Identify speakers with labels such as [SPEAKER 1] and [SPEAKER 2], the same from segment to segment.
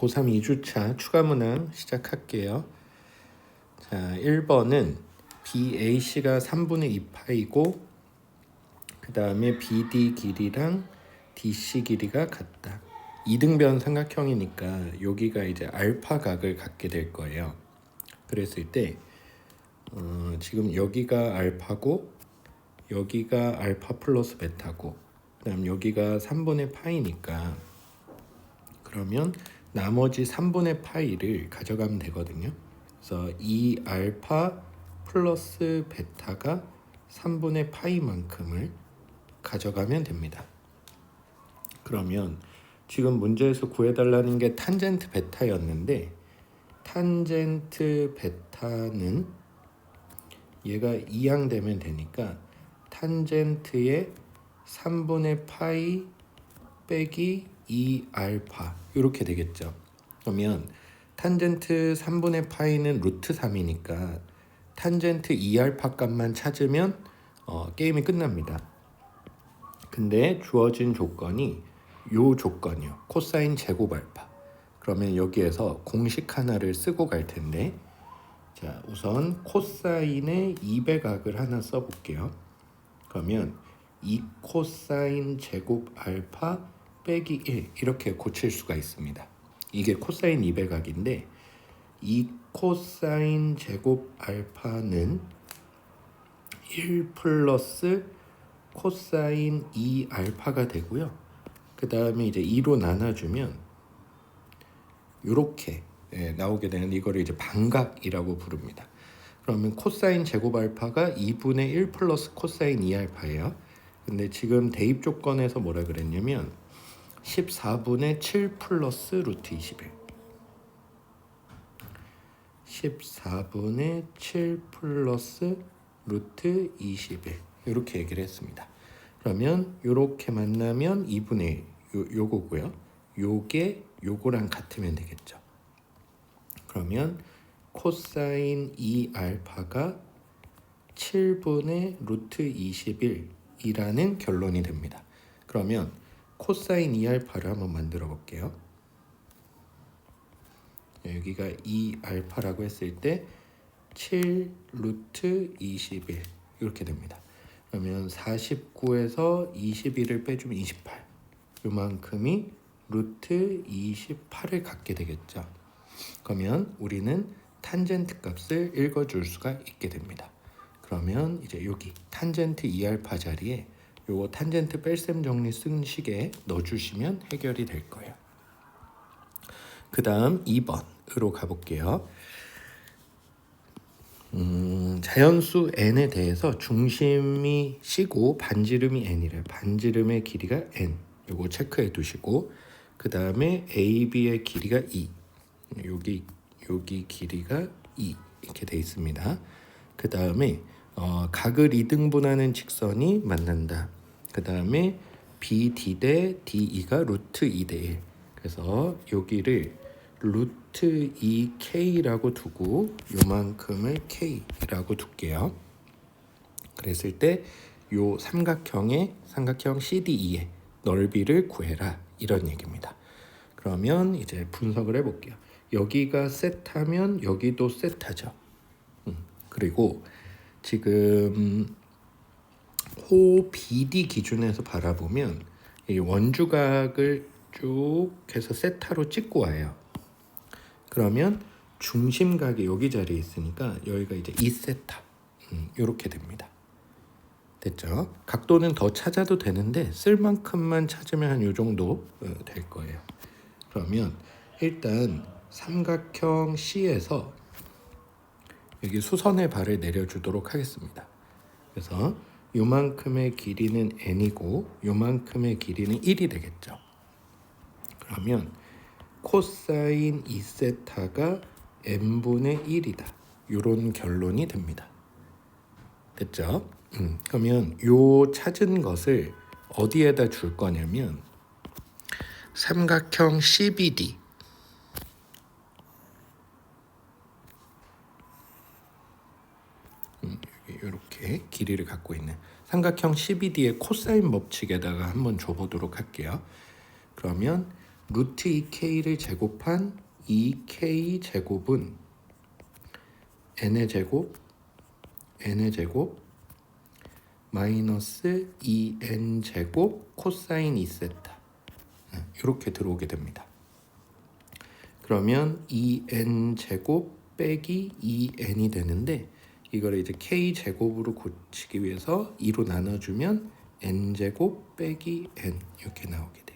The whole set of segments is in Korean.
[SPEAKER 1] 고3 2주차 추가 문항 시작할게요. 자, 1번은 BAC가 3분의 2파이고 그 다음에 BD 길이랑 DC 길이가 같다. 이등변 삼각형이니까 여기가 이제 알파 각을 갖게 될 거예요. 그랬을 때 지금 여기가 알파고 여기가 알파 플러스 베타고 그 다음 여기가 3분의 파이니까 그러면 나머지 3분의 파이를 가져가면 되거든요. 그래서 2 알파 플러스 베타가 3분의 파이만큼을 가져가면 됩니다. 그러면 지금 문제에서 구해달라는 게 탄젠트 베타였는데 탄젠트 베타는 얘가 이항되면 되니까 탄젠트의 3분의 파이 빼기 2 알파 이렇게 되겠죠. 그러면 탄젠트 3분의 파이는 루트 3이니까 탄젠트 2 알파 값만 찾으면 게임이 끝납니다. 근데 주어진 조건이 요 조건이요. 코사인 제곱 알파. 그러면 여기에서 공식 하나를 쓰고 갈 텐데 자, 우선 코사인의 2배각을 하나 써볼게요. 그러면 2 코사인 제곱 알파 빼기 1 이렇게 고칠 수가 있습니다. 이게 코사인 2배각인데 2 코사인 제곱 알파는 1 플러스 코사인 2 알파가 되고요. 그 다음에 이제 2로 나눠주면 이렇게 나오게 되는 이거를 이제 반각이라고 부릅니다. 그러면 코사인 제곱 알파가 2분의 1 플러스 코사인 2 알파예요. 근데 지금 대입 조건에서 뭐라 그랬냐면 14분의 7 플러스 루트 21 14분의 7 플러스 루트 21 이렇게 얘기를 했습니다. 그러면 이렇게 만나면 2분의 1 요거고요. 요게 요거랑 같으면 되겠죠. 그러면 코사인 2 알파가 7분의 루트 21이라는 결론이 됩니다. 그러면 코사인 2 알파를 한번 만들어 볼게요. 여기가 2 알파라고 했을 때 7 루트 21 이렇게 됩니다. 그러면 49에서 21을 빼주면 28 요만큼이 루트 28을 갖게 되겠죠. 그러면 우리는 탄젠트 값을 읽어줄 수가 있게 됩니다. 그러면 이제 여기 탄젠트 2알파 자리에 요거 탄젠트 뺄셈 정리 쓴 식에 넣어주시면 해결이 될 거예요. 그 다음 2번으로 가볼게요. 자연수 n에 대해서 중심이 c고 반지름이 n이래요. 반지름의 길이가 n 요거 체크해 두시고 그 다음에 AB의 길이가 2 여기 길이가 2 이렇게 돼 있습니다. 그 다음에 각을 2등분하는 직선이 만난다. 그 다음에 BD 대 DE가 루트 2 대 1 그래서 여기를 루트 2K라고 두고 요만큼을 K라고 둘게요. 그랬을 때 요 삼각형 CDE의 넓이를 구해라 이런 얘기입니다. 그러면 이제 분석을 해볼게요. 여기가 셋하면 여기도 셋하죠. 그리고 지금 호 BD 기준에서 바라보면 이 원주각을 쭉 해서 세타로 찍고 와요. 그러면 중심각이 여기 자리에 있으니까 여기가 이제 2세타 이렇게 됩니다. 됐죠? 각도는 더 찾아도 되는데 쓸 만큼만 찾으면 한 요 정도 될 거예요. 그러면 일단 삼각형 C에서 여기 수선의 발을 내려주도록 하겠습니다. 그래서 요만큼의 길이는 n이고 요만큼의 길이는 1이 되겠죠. 그러면 코사인 2세타가 n분의 1이다. 이런 결론이 됩니다. 됐죠? 그러면 요 찾은 것을 어디에다 줄 거냐면 삼각형 CBD 이렇게 길이를 갖고 있는 삼각형 CBD의 코사인 법칙에다가 한번 줘보도록 할게요. 그러면 루트 2k를 제곱한 2k 제곱은 n의 제곱 마이너스 2n 제곱 코사인 2세타 이렇게 들어오게 됩니다. 그러면 2n 제곱 빼기 2n이 되는데 이걸 이제 k 제곱으로 고치기 위해서 2로 나눠주면 n 제곱 빼기 n 이렇게 나오게 돼요.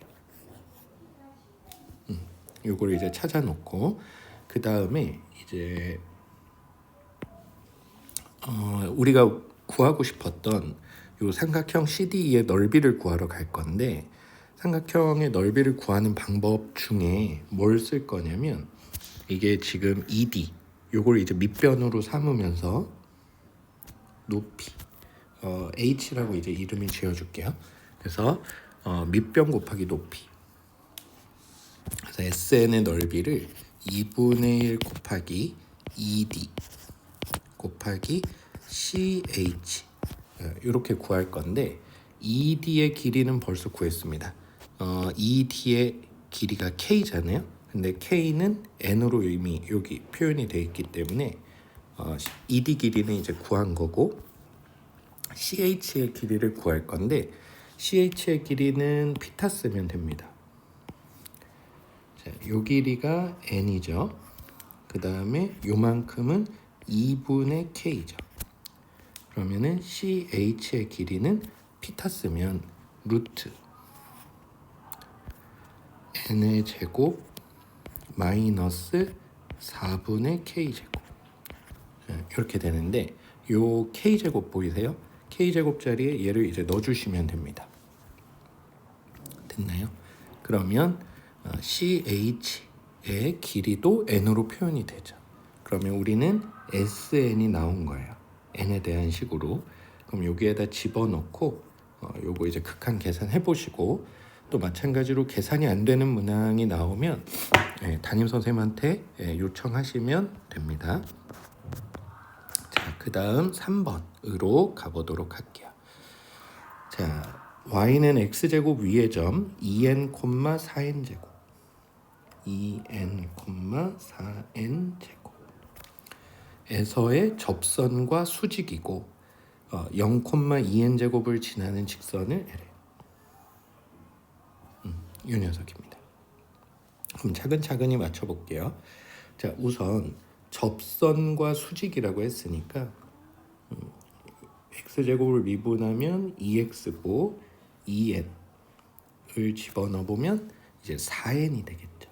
[SPEAKER 1] 이걸 이제 찾아놓고 그 다음에 이제 우리가 구하고 싶었던 이 삼각형 CDE의 넓이를 구하러 갈 건데 삼각형의 넓이를 구하는 방법 중에 뭘 쓸 거냐면 이게 지금 ED 요걸 이제 밑변으로 삼으면서 높이 H라고 이제 이름을 지어줄게요. 그래서 밑변 곱하기 높이 그래서 SN의 넓이를 2분의 1 곱하기 ED 곱하기 CH 이렇게 구할 건데 ED의 길이는 벌써 구했습니다. ED의 길이가 K잖아요. 근데 K는 N으로 이미 여기 표현이 되어 있기 때문에 ED 길이는 이제 구한 거고 CH의 길이를 구할 건데 CH의 길이는 피타 쓰면 됩니다. 자, 요 길이가 N이죠. 그 다음에 요만큼은 2분의 K죠. 그러면은 CH의 길이는 피타 쓰면 루트 n의 제곱 마이너스 4분의 k제곱 이렇게 되는데 요 k제곱 보이세요? k제곱 자리에 얘를 이제 넣어주시면 됩니다. 됐나요? 그러면 CH의 길이도 n으로 표현이 되죠. 그러면 우리는 SN이 나온 거예요. n에 대한 식으로. 그럼 여기에다 집어넣고 요거 이제 극한 계산해 보시고 또 마찬가지로 계산이 안 되는 문항이 나오면 담임 선생님한테 요청하시면 됩니다. 자, 그 다음 3번으로 가보도록 할게요. 자, y는 x제곱 위의 점 2n, 4n 제곱 2n, 4n 제곱 에서의 접선과 수직이고 0,2n 제곱을 지나는 직선을 L에 이 녀석입니다. 그럼 차근차근히 맞춰볼게요. 자, 우선 접선과 수직이라고 했으니까 x제곱을 미분하면 2x고 2n을 집어넣어보면 이제 4n이 되겠죠.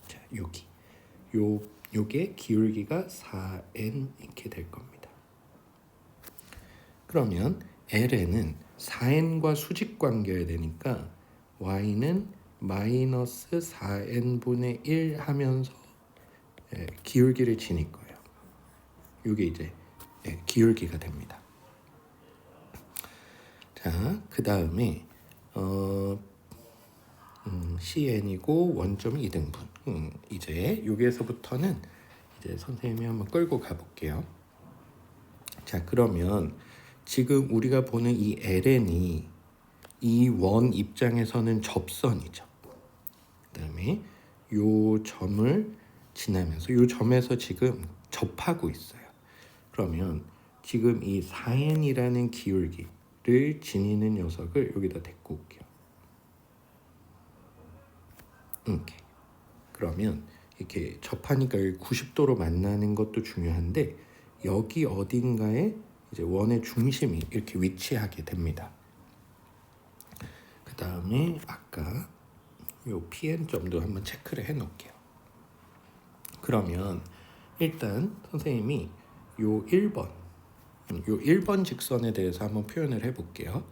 [SPEAKER 1] 자, 여기 요게 기울기가 4n 이렇게 될 겁니다. 그러면 L에는 4n과 수직 관계여야 되니까 y는 마이너스 4n분의 1 하면서 기울기를 지닐 거예요. 이게 이제 기울기가 됩니다. 자, 그 다음에 CN이고 원점이 2등분. 이제 여기에서부터는 이제 선생님이 한번 끌고 가볼게요. 자, 그러면 지금 우리가 보는 이 LN이 이 원 입장에서는 접선이죠. 그다음에 요 점을 지나면서 요 점에서 지금 접하고 있어요. 그러면 지금 이 4n이라는 기울기를 지니는 녀석을 여기다 데리고 올게요. 이렇게. 그러면 이렇게 접하니까 90도로 만나는 것도 중요한데 여기 어딘가에 이제 원의 중심이 이렇게 위치하게 됩니다. 그 다음에 아까 요 PN점도 한번 체크를 해 놓을게요. 그러면 일단 선생님이 요 1번 직선에 대해서 한번 표현을 해 볼게요.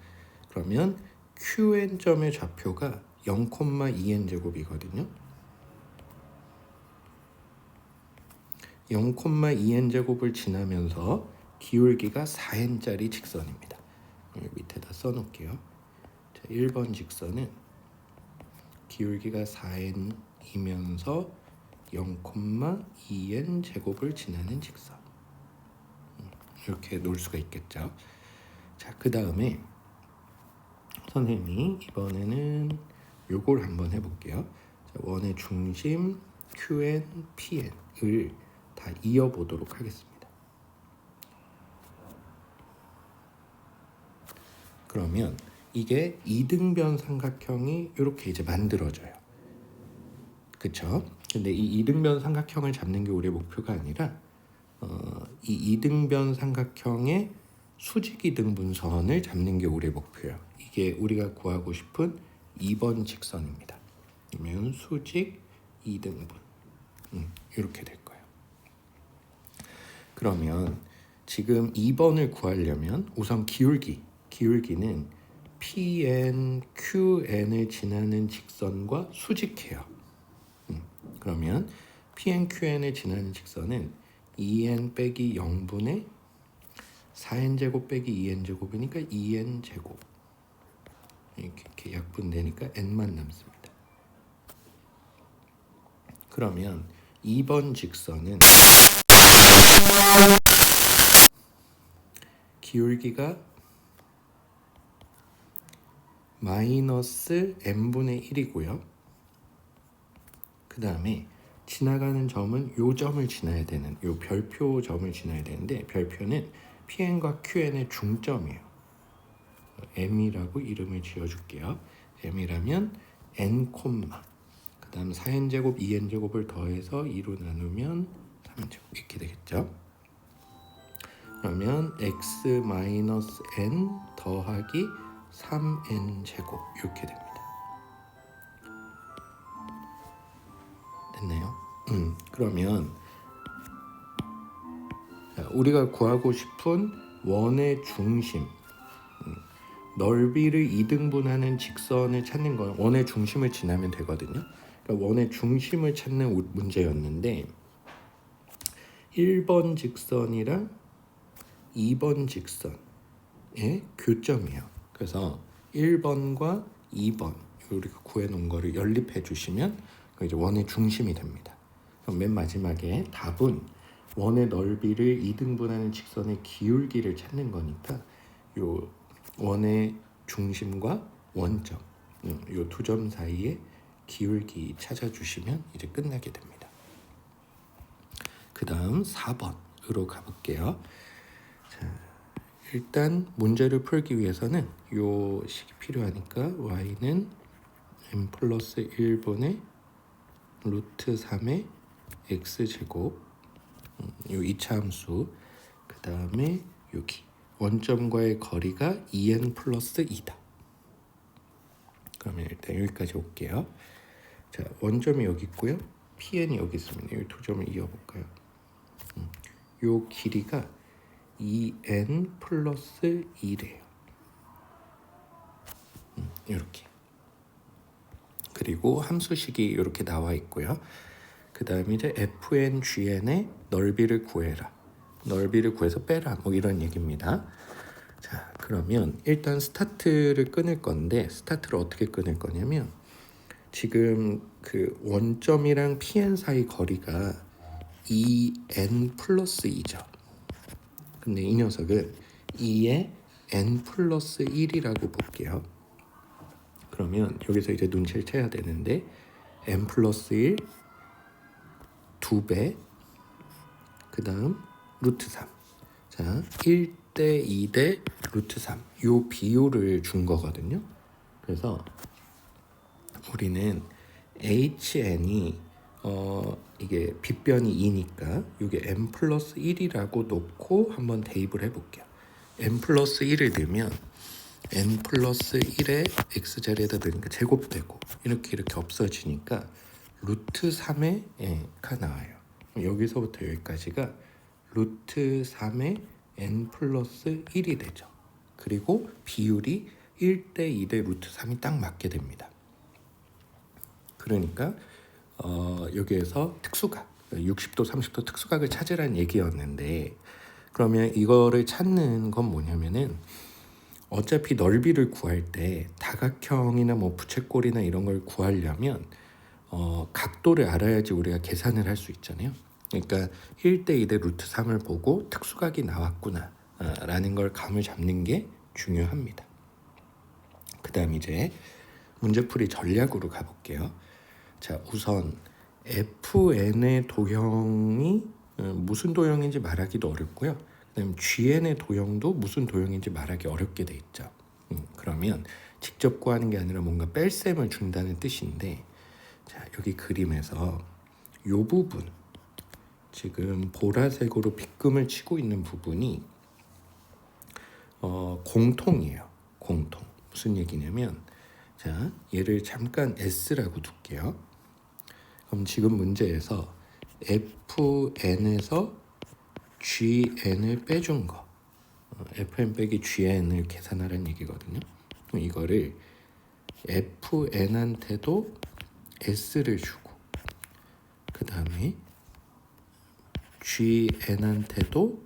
[SPEAKER 1] 그러면 QN점의 좌표가 0,2n 제곱이거든요. 0,2n 제곱을 지나면서 기울기가 4n짜리 직선입니다. 여기 밑에다 써놓을게요. 자, 1번 직선은 기울기가 4n이면서 0,2n 제곱을 지나는 직선. 이렇게 놓을 수가 있겠죠. 자, 그 다음에 선생님이 이번에는 요걸 한번 해볼게요. 자, 원의 중심 QN, PN을 다 이어보도록 하겠습니다. 그러면 이게 이등변 삼각형이 이렇게 이제 만들어져요. 그쵸? 근데 이 이등변 삼각형을 잡는 게 우리의 목표가 아니라 이 이등변 삼각형의 수직 이등분선을 잡는 게 우리의 목표예요. 이게 우리가 구하고 싶은 2번 직선입니다. 그러면 수직 이등분 이렇게 될 거예요. 그러면 지금 2번을 구하려면 우선 기울기는 PN, QN을 지나는 직선과 수직해요. 그러면 PN, QN을 지나는 직선은 2n 빼기 0분의 4n제곱 빼기 2n제곱이니까 2n제곱 이렇게 약분되니까 n만 남습니다. 그러면 2번 직선은 기울기가 마이너스 n분의 1이고요. 그 다음에 지나가는 점은 요 점을 지나야 되는 요 별표 점을 지나야 되는데 별표는 PN과 QN의 중점이에요. M이라고 이름을 지어줄게요. M이라면 N, 그 다음 4n제곱, 2n제곱을 더해서 2로 나누면 3n제곱 이렇게 되겠죠. 그러면 x-n 더하기 3n제곱 이렇게 됩니다. 됐나요? 그러면 우리가 구하고 싶은 원의 중심, 넓이를 이등분하는 직선을 찾는 건 원의 중심을 지나면 되거든요. 그러니까 원의 중심을 찾는 문제였는데 1번 직선이랑 2번 직선의 교점이에요. 그래서 1번과 2번 우리가 구해놓은 거를 연립해 주시면 이제 원의 중심이 됩니다. 그럼 맨 마지막에 답은 원의 넓이를 이등분하는 직선의 기울기를 찾는 거니까 요 원의 중심과 원점 요 두 점 사이에 기울기 찾아주시면 이제 끝나게 됩니다. 그 다음 4번으로 가볼게요. 자, 일단 문제를 풀기 위해서는 요 식이 필요하니까 y는 m 플러스 1분의 루트 3의 x제곱 요 2차 함수 그 다음에 여기 원점과의 거리가 2n 플러스 2다. 그러면 일단 여기까지 올게요. 자, 원점이 여기 있고요. PN이 여기 있습니다. 이 두 점을 이어볼까요? 요 길이가 2n 플러스 1이에요. 이렇게. 그리고 함수식이 이렇게 나와 있고요. 그 다음에 이제 fn, gn의 넓이를 구해라. 넓이를 구해서 빼라. 뭐 이런 얘기입니다. 자, 그러면 일단 스타트를 끊을 건데 스타트를 어떻게 끊을 거냐면 지금 그 원점이랑 pn 사이 거리가 2n 플러스 2죠. 근데 이 녀석은 2의 n 플러스 1이라고 볼게요. 그러면 여기서 이제 눈치를 채야 되는데 n 플러스 1 2배 그 다음 루트 3 자 1대 2대 루트 3 요 비율을 준 거거든요. 그래서 우리는 HN이 이게 빗변이 2니까 이게 n 플러스 1이라고 놓고 한번 대입을 해볼게요. n 플러스 1을 넣으면 n 플러스 1의 x자리에다 넣으니까 제곱되고 이렇게 없어지니까 루트 3의 가 나와요. 여기서부터 여기까지가 루트 3의 n 플러스 1이 되죠. 그리고 비율이 1대 2대 루트 3이 딱 맞게 됩니다. 그러니까 여기에서 특수각 60도 30도 특수각을 찾으라는 얘기였는데 그러면 이거를 찾는 건 뭐냐면은 어차피 넓이를 구할 때 다각형이나 뭐 부채꼴이나 이런 걸 구하려면 각도를 알아야지 우리가 계산을 할 수 있잖아요. 그러니까 1대 2대 루트 3을 보고 특수각이 나왔구나 라는 걸 감을 잡는 게 중요합니다. 그 다음 이제 문제풀이 전략으로 가볼게요. 자, 우선 fn의 도형이 무슨 도형인지 말하기도 어렵고요. 그다음 GN의 도형도 무슨 도형인지 말하기 어렵게 돼 있죠. 그러면 직접 구하는 게 아니라 뭔가 뺄셈을 준다는 뜻인데, 자, 여기 그림에서 요 부분, 지금 보라색으로 빗금을 치고 있는 부분이 공통이에요. 공통. 무슨 얘기냐면, 자, 얘를 잠깐 S라고 둘게요. 그럼 지금 문제에서 FN에서 GN을 빼준 거, FN 빼기 GN을 계산하라는 얘기거든요. 그럼 이거를 FN한테도 S를 주고, 그 다음에 GN한테도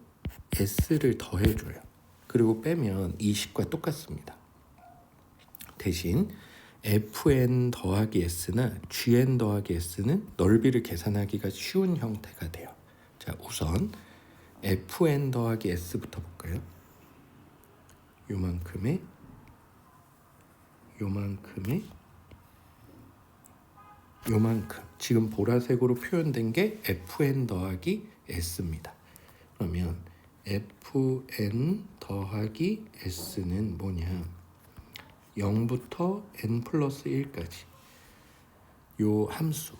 [SPEAKER 1] S를 더해줘요. 그리고 빼면 이 식과 똑같습니다. 대신 fn 더하기 s나 gn 더하기 s는 넓이를 계산하기가 쉬운 형태가 돼요. 자, 우선 fn 더하기 s부터 볼까요? 요만큼의 요만큼, 지금 보라색으로 표현된 게 fn 더하기 s입니다. 그러면 fn 더하기 s는 뭐냐, 0부터 n 플러스 1까지 요 함수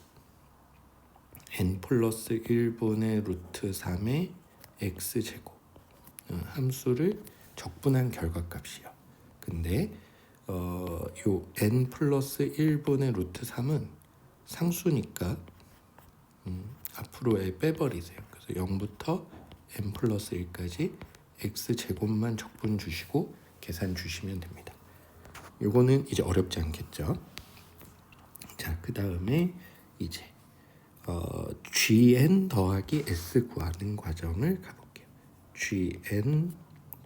[SPEAKER 1] n 플러스 1분의 루트 3의 x제곱, 함수를 적분한 결과값이요. 근데 요 n 플러스 1분의 루트 3은 상수니까 앞으로 빼버리세요. 그래서 0부터 n 플러스 1까지 x제곱만 적분 주시고 계산 주시면 됩니다. 요거는 이제 어렵지 않겠죠. 자, 그 다음에 이제 gn 더하기 s 구하는 과정을 가볼게요. gn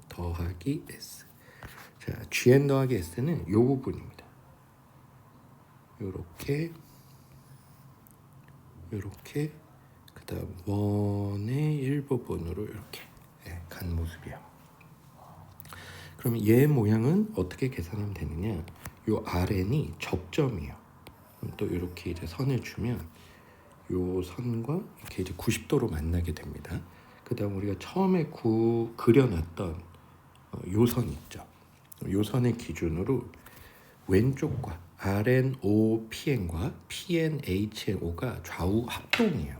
[SPEAKER 1] 더하기 s. 자, gn 더하기 s는 요 부분입니다. 요렇게 그 다음 원의 일부분으로 이렇게 간 모습이에요. 그러면 얘 모양은 어떻게 계산하면 되느냐? 요 RN이 접점이에요. 또 이렇게 이제 선을 주면 요 선과 이렇게 이제 90도로 만나게 됩니다. 그다음 우리가 처음에 그려놨던 요 선 있죠. 요 선의 기준으로 왼쪽과 RNOPN과 PNHNO가 좌우 합동이에요.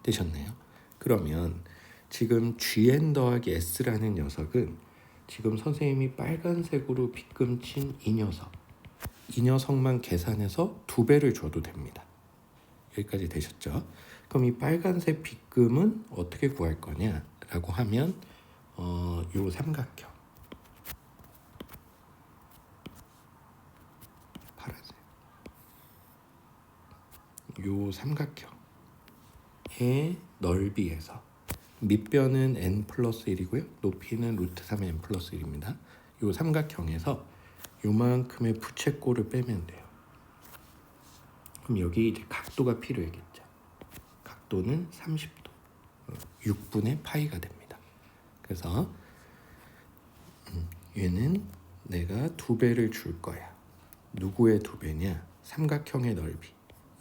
[SPEAKER 1] 되셨나요? 그러면 지금 GN 더하기 S라는 녀석은 지금 선생님이 빨간색으로 빗금 친 이 녀석만 계산해서 2배를 줘도 됩니다. 여기까지 되셨죠? 그럼 이 빨간색 빗금은 어떻게 구할 거냐라고 하면 요 삼각형, 파란색, 요 삼각형의 넓이에서 밑변은 n 플러스 1이고요. 높이는 루트 3의 n 플러스 1입니다. 요 삼각형에서 요만큼의 부채꼴을 빼면 돼요. 그럼 여기 이제 각도가 필요하겠죠. 각도는 30도, 6분의 파이가 됩니다. 그래서 얘는 내가 2배를 줄 거야. 누구의 2배냐? 삼각형의 넓이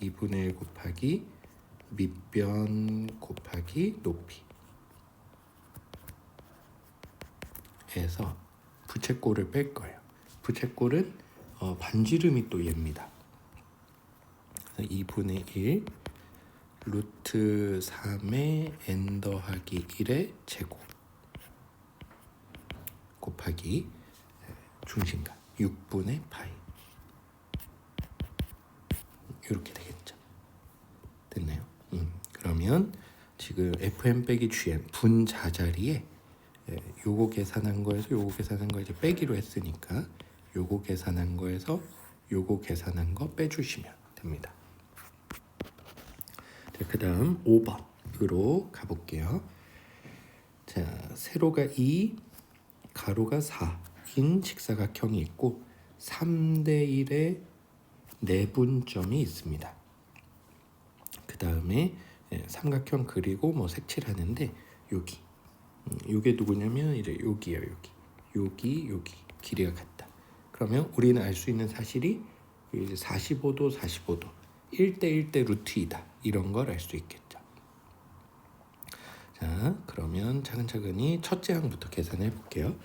[SPEAKER 1] 2분의 1 곱하기 밑변 곱하기 높이 해서 부채꼴을 뺄 거예요. 부채꼴은 반지름이 또 얘입니다. 그래서 2분의 1 루트 3의 n 더하기 1의 제곱 곱하기 중심각 6분의 파이, 이렇게 되겠죠. 됐나요? 그러면 지금 fn 빼기 gn 분자 자리에 요거 계산한 거에서 요거 계산한 거 이제 빼기로 했으니까 요거 계산한 거에서 요거 계산한 거 빼주시면 됩니다. 그 다음 5번으로 가볼게요. 자, 세로가 2, 가로가 4인 직사각형이 있고 3대 1의 내분점이 있습니다. 그 다음에 삼각형 그리고 뭐 색칠하는데 여기 요게 누구냐면 이제 여기예요. 여기 길이가 같다. 그러면 우리는 알 수 있는 사실이 45도 45도 1대1대 루트 2다 이런 걸 알 수 있겠죠. 자, 그러면 차근차근히 첫째 항부터 계산해 볼게요.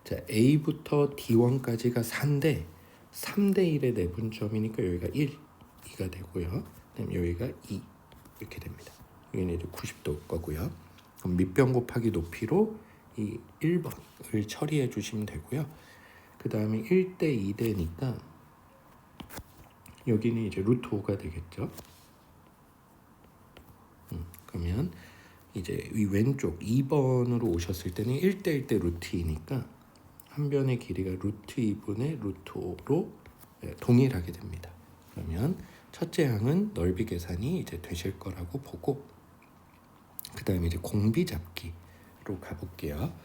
[SPEAKER 1] 자, A부터 D1까지가 4인데 3대 1의 내분점이니까 여기가 1, 2가 되고요. 그다음 여기가 2 이렇게 됩니다. 여기는 이제 90도 거고요. 그럼 밑변 곱하기 높이로 이 1번을 처리해 주시면 되고요. 그 다음에 1대 2대니까 여기는 이제 루트 5가 되겠죠. 그러면 이제 이 왼쪽 2번으로 오셨을 때는 1대 1대 루트 2니까 한 변의 길이가 루트 2분의 루트 5로 동일하게 됩니다. 그러면 첫째 항은 넓이 계산이 이제 되실 거라고 보고 그 다음에 이제 공비 잡기로 가볼게요.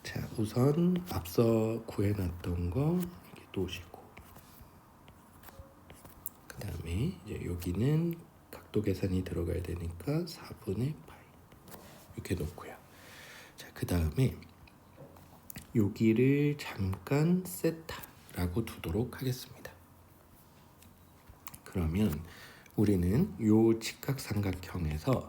[SPEAKER 1] 자, 우선 앞서 구해놨던 거 이렇게 놓으시고 그 다음에 이제 여기는 각도 계산이 들어가야 되니까 4분의 파이 이렇게 놓고요. 자, 그 다음에 여기를 잠깐 세타라고 두도록 하겠습니다. 그러면 우리는 요 직각삼각형에서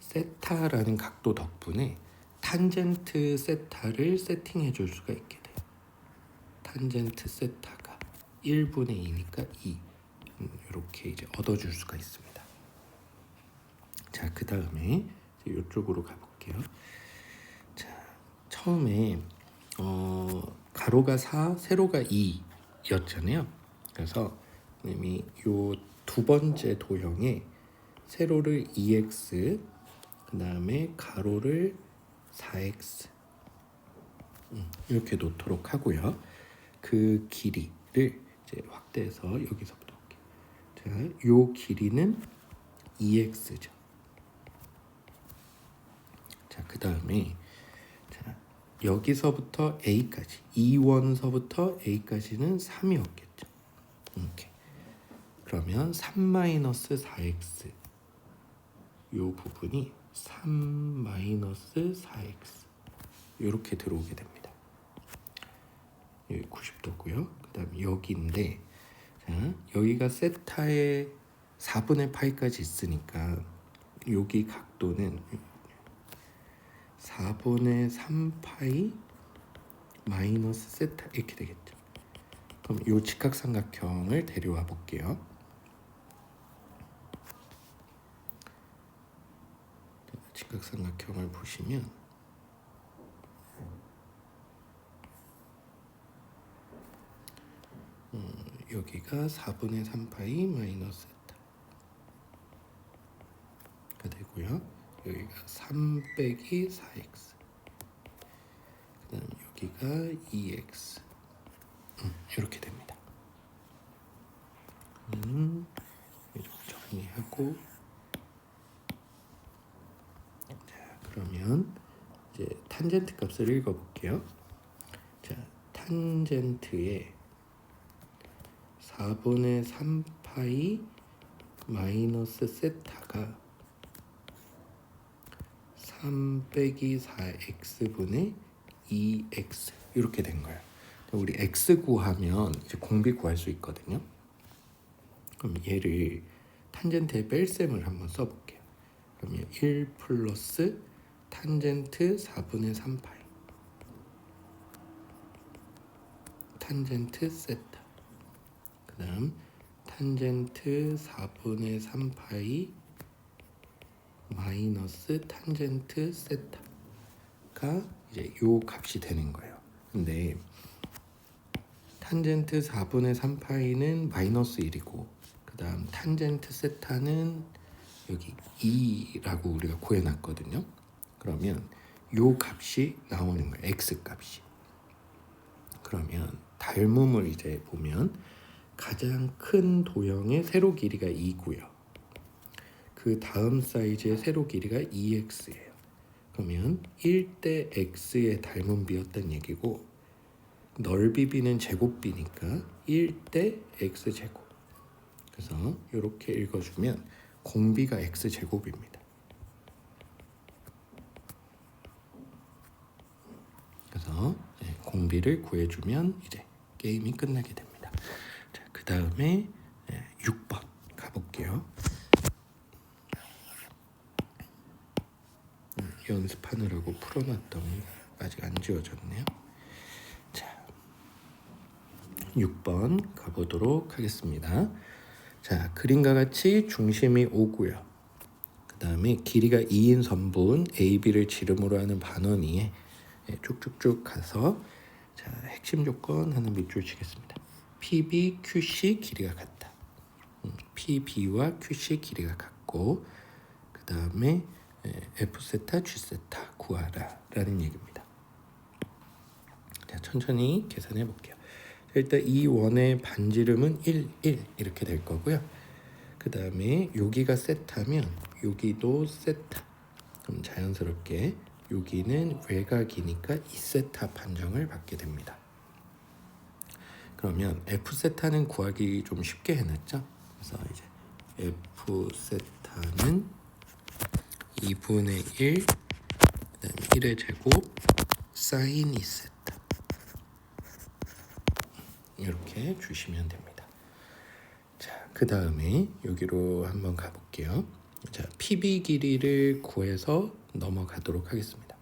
[SPEAKER 1] 세타라는 각도 덕분에 탄젠트 세타를 세팅해 줄 수가 있게 돼요. 탄젠트 세타가 1분의 2니까 2 이렇게 이제 얻어줄 수가 있습니다. 자, 그 다음에 이쪽으로 가볼게요. 자, 처음에 가로가 4, 세로가 2였잖아요. 그래서 이미 요 두 번째 도형에 세로를 2x, 그 다음에 가로를 4x 이렇게 놓도록 하고요. 그 길이를 이제 확대해서 여기서부터 볼게요. 자, 요 길이는 2x죠. 자, 그 다음에 자, 여기서부터 A까지 2원서부터 A까지는 3이었겠죠. 이렇게. 그러면 3-4x 요 부분이 3-4x 이렇게 들어오게 됩니다. 여기 90도고요. 그 다음 여기인데 자, 여기가 세타의 4분의 파이까지 있으니까 여기 각도는 4분의 3파이 마이너스 세타 이렇게 되겠죠. 그럼 이 직각삼각형을 데려와 볼게요. 직각삼각형을 보시면 여기가 4분의 3파이 마이너스 세타가 되고요. 여기가 3 빼기 4x 그 다음 여기가 2x 이렇게 됩니다. 이렇게 정리하고 자, 그러면 이제 탄젠트 값을 읽어볼게요. 자, 탄젠트의 4분의 3파이 마이너스 세타가 3 빼기 4x분의 2x 이렇게 된 거예요. 우리 x 구하면 이제 공비 구할 수 있거든요. 그럼 얘를 탄젠트의 뺄셈을 한번 써볼게요. 그러면 1 플러스 탄젠트 4분의 3파이 탄젠트 세타 그 다음 탄젠트 4분의 3파이 마이너스 탄젠트 세타가 이제 요 값이 되는 거예요. 근데 탄젠트 4분의 3파이는 마이너스 1이고 그 다음 탄젠트 세타는 여기 2라고 우리가 구해놨거든요. 그러면 요 값이 나오는 거예요. x 값이. 그러면 닮음을 이제 보면 가장 큰 도형의 세로 길이가 2고요. 그 다음 사이즈의 세로 길이가 2x예요. 그러면 1대 x의 닮은 비였다는 얘기고 넓이 b는 제곱 b니까 1대 x제곱. 그래서 이렇게 읽어주면 공비가 x제곱입니다. 그래서 공비를 구해주면 이제 게임이 끝나게 됩니다. 자, 그 다음에 6번 가볼게요. 연습하느라고 풀어놨더니 아직 안 지워졌네요. 자, 6번 가보도록 하겠습니다. 자, 그림과 같이 중심이 5고요. 그 다음에 길이가 2인 선분 AB를 지름으로 하는 반원위에 쭉쭉쭉 가서 자, 핵심 조건 하나 밑줄 치겠습니다. PB, QC 길이가 같다. PB와 QC 길이가 같고 그 다음에 F세타, G세타 구하라 라는 얘기입니다. 자, 천천히 계산해 볼게요. 일단 이 원의 반지름은 1, 1 이렇게 될 거고요. 그 다음에 여기가 세타면 여기도 세타. 그럼 자연스럽게 여기는 외곽이니까 2세타 판정을 받게 됩니다. 그러면 F세타는 구하기 좀 쉽게 해놨죠. 그래서 이제 F세타는 2분의 1 그다음에 1의 제곱 사인 2세타 이렇게 주시면 됩니다. 자, 그 다음에 여기로 한번 가볼게요. 자, PB 길이를 구해서 넘어가도록 하겠습니다.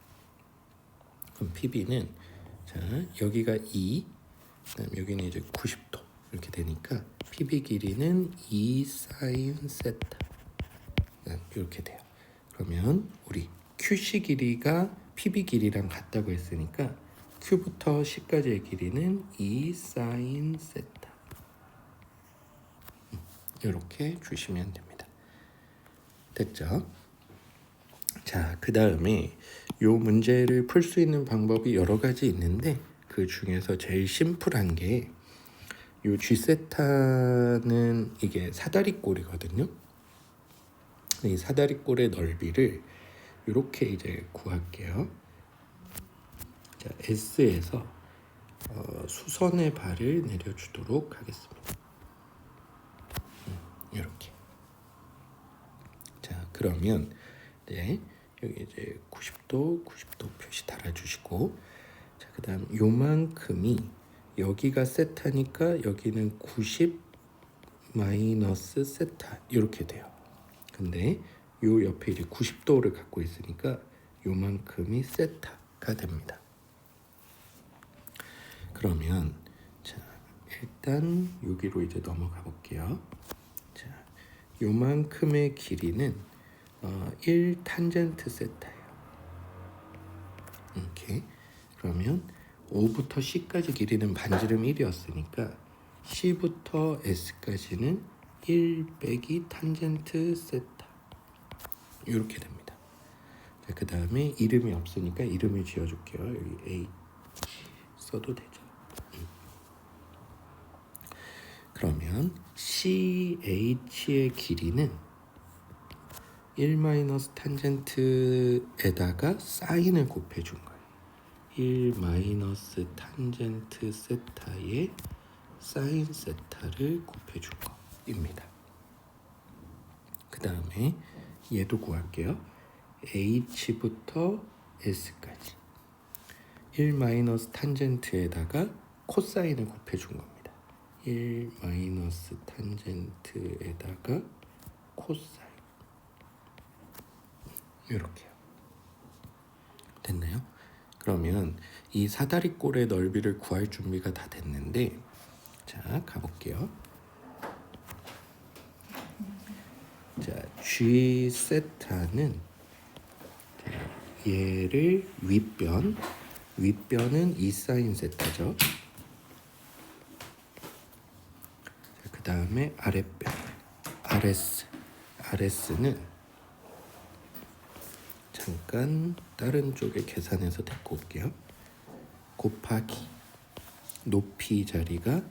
[SPEAKER 1] 그럼 PB는 자, 여기가 2, 그다음 여기는 이제 90도 이렇게 되니까 PB 길이는 2 사인 세타 이렇게 돼요. 그러면 우리 QC 길이가 PB 길이랑 같다고 했으니까 Q부터 C까지의 길이는 2 사인 세타 이렇게 주시면 됩니다. 됐죠? 자, 그 다음에 요 문제를 풀 수 있는 방법이 여러 가지 있는데 그 중에서 제일 심플한 게 요 G세타는 이게 사다리꼴이거든요. 이 사다리꼴의 넓이를 이렇게 이제 구할게요. 자, S에서 수선의 발을 내려주도록 하겠습니다. 이렇게. 자, 그러면 네, 여기 이제 90도 표시 달아주시고, 자, 그다음 요만큼이 여기가 세타니까 여기는 90 마이너스 세타 이렇게 돼요. 근데 요 옆에 이제 90도를 갖고 있으니까 요만큼이 세타가 됩니다. 그러면 자, 일단 여기로 이제 넘어가 볼게요. 자, 요만큼의 길이는 1 탄젠트 세타예요. 이렇게. 그러면 O부터 C까지 길이는 반지름 1이었으니까 C부터 S까지는 1 빼기 탄젠트 세타 이렇게 됩니다. 자, 그 다음에 이름이 없으니까 이름을 지어줄게요. 여기 H 써도 되죠. 그러면 CH의 길이는 1 마이너스 탄젠트에다가 사인을 곱해준 거예요. 1 마이너스 탄젠트 세타에 사인 세타를 곱해준 거입니다. 그 다음에 얘도 구할게요. H부터 S까지 1 마이너스 탄젠트에다가 코사인을 곱해준 겁니다. 1 마이너스 탄젠트에다가 코사인 이렇게요. 됐나요? 그러면 이 사다리꼴의 넓이를 구할 준비가 다 됐는데 자, 가볼게요. 자, G 세타는 얘를 윗변은 2 사인 세타죠. 그 다음에 아랫변 RS는 잠깐 다른 쪽에 계산해서 데리고 올게요. 곱하기 높이 자리가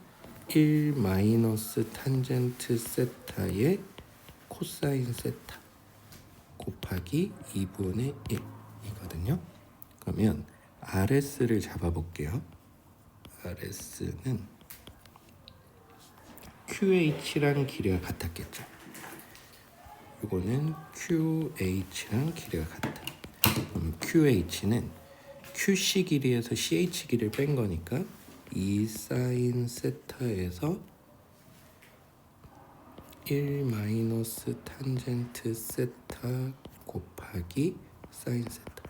[SPEAKER 1] 1 마이너스 탄젠트 세타의 코사인 세타 곱하기 2분의 1 이거든요. 그러면 RS를 잡아볼게요. RS는 QH랑 길이가 같았겠죠. 이거는 QH랑 길이가 같다. 그럼 QH는 QC 길이에서 CH 길이를 뺀 거니까 2 사인 세타에서 1 마이너스 탄젠트 세타 곱하기 사인 세타.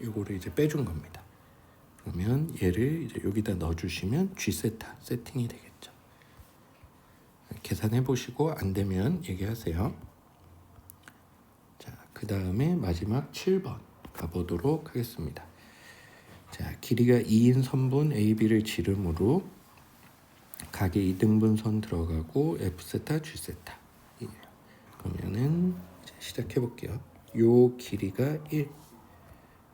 [SPEAKER 1] 요거를 이제 빼준 겁니다. 그러면 얘를 이제 여기다 넣어주시면 G 세타 세팅이 되겠죠. 계산해 보시고 안 되면 얘기하세요. 자, 그 다음에 마지막 7번 가보도록 하겠습니다. 자, 길이가 2인 선분 AB를 지름으로 각의 2등분선 들어가고 F 세타 G 세타. 그러면은 이제 시작해 볼게요. 요 길이가 1,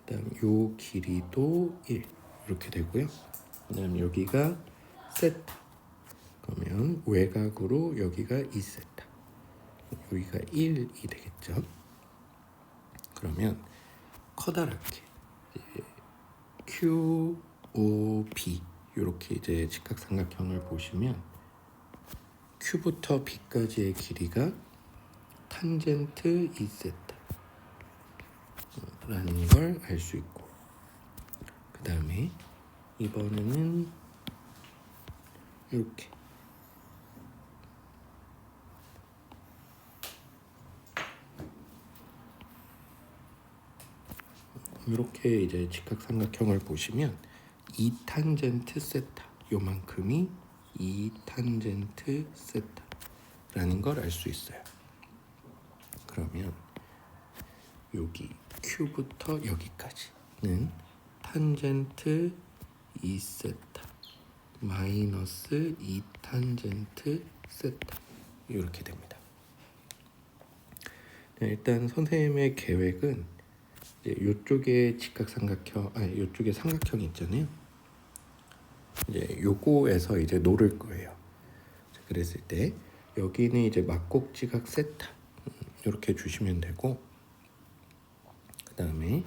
[SPEAKER 1] 그다음 요 길이도 1 이렇게 되고요. 그다음 여기가 세타. 그러면 외곽으로 여기가 2 세타. 여기가 1이 되겠죠. 그러면 커다랗게 QOB 이렇게 이제 직각삼각형을 보시면 Q부터 B까지의 길이가 탄젠트 2세타라는 걸 알 수 있고, 그 다음에 이번에는 이렇게 이제 직각삼각형을 보시면 2탄젠트 세타 요만큼이 2탄젠트 세타라는 걸 알 수 있어요. 그러면 여기 Q부터 여기까지는 탄젠트 2세타 마이너스 2탄젠트 세타 이렇게 됩니다. 일단 선생님의 계획은 이쪽에 직각삼각형, 이쪽에 삼각형이 있잖아요. 이제 요거에서 이제 노를 거예요. 그랬을 때 여기는 이제 막곡지각 세타 이렇게 주시면 되고, 그 다음에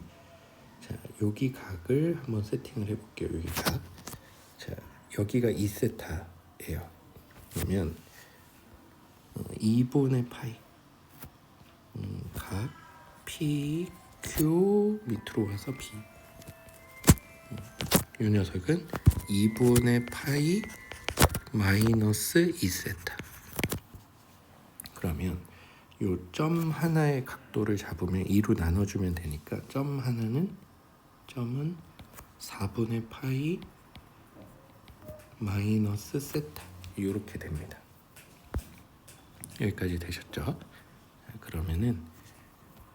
[SPEAKER 1] 자 여기 각을 한번 세팅을 해볼게요. 여기 각. 자 여기가 2세타예요. 그러면 2분의 파이 각 PQ 밑으로 와서 B. 이 녀석은 2분의 파이 마이너스 2세타. 그러면 요 점 하나의 각도를 잡으면 2로 나눠주면 되니까 점은 4분의 파이 마이너스 세타 이렇게 됩니다. 여기까지 되셨죠? 그러면은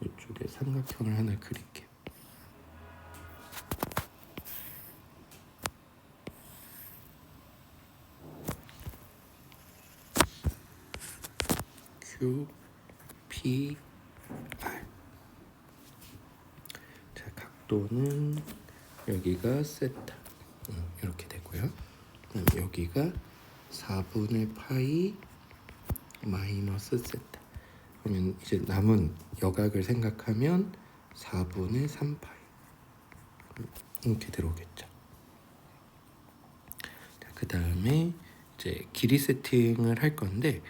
[SPEAKER 1] 이쪽에 삼각형을 하나 그릴게요. Q, P, R. 자, 각도는 여기가 세타 이렇게 되고요. 여기가 4분의 파이 마이너스 세타. 그러면 이제 남은 여각을 생각하면 4분의 3파이 이렇게 들어오겠죠. 그 다음에 이제 길이 세팅을 할 건데,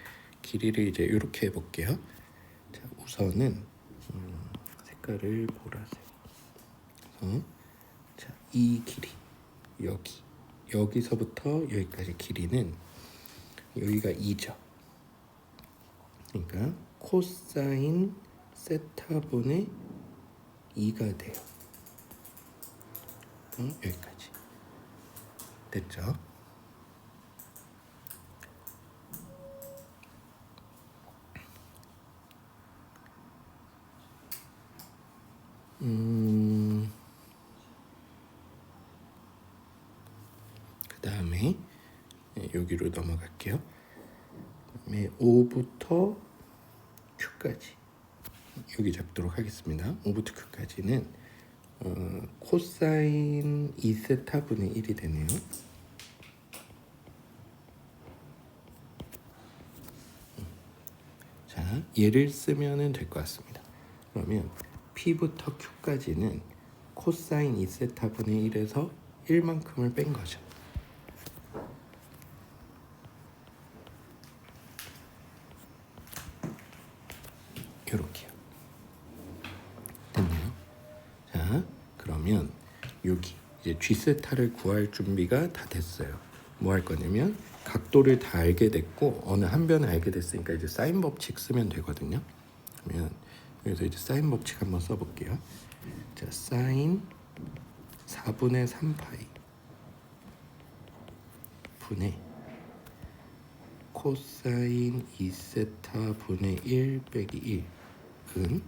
[SPEAKER 1] 길이를 이제 이렇게 해볼게요. 자, 우선은 색깔을 보라색. 자, 이 길이 여기서부터 여기까지 길이는 여기가 2죠. 그러니까 코사인 세타분의 2가 돼요. 여기까지 됐죠? 그 다음에 여기로 넘어갈게요. 그다음에 5부터 Q까지 여기 잡도록 하겠습니다. 5부터 Q까지는 코사인 2세타분의 1이 되네요. 자, 얘를 쓰면 될 것 같습니다. 그러면 P부터 Q까지는 코사인 2세타분의 1에서 1만큼을 뺀 거죠. 이렇게요. 됐나요? 자, 그러면 여기 이제 G 세타를 구할 준비가 다 됐어요. 뭐 할 거냐면 각도를 다 알게 됐고 어느 한 변을 알게 됐으니까 이제 사인 법칙 쓰면 되거든요. 그러면 여기서 이제 사인 법칙 한번 써볼게요. 자, 사인 4분의 3파이 분의 코사인 2세타 분의 1 빼기 1은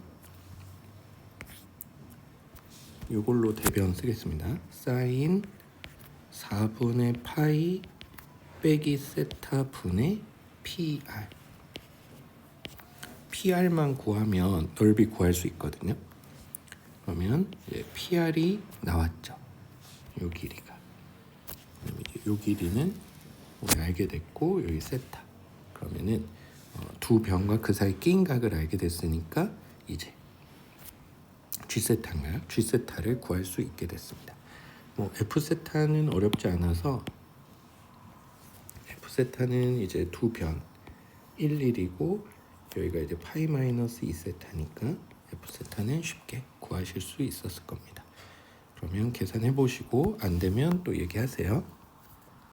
[SPEAKER 1] 이걸로 대변 쓰겠습니다. 사인 4분의 파이 빼기 세타 분의 PR. PR만 구하면 넓이 구할 수 있거든요. 그러면 이제 PR이 나왔죠. 요 길이가. 그럼 이제 요 길이는 우리 알게 됐고 여기 세타. 그러면은 두 변과 그 사이 낀 각을 알게 됐으니까 이제 G세타인가요? G세타를 구할 수 있게 됐습니다. 뭐 F세타는 어렵지 않아서 F세타는 이제 두 변 1, 1이고 여기가 이제 파이 마이너스 2세타니까 F세타는 쉽게 구하실 수 있었을 겁니다. 그러면 계산해 보시고 안 되면 또 얘기하세요.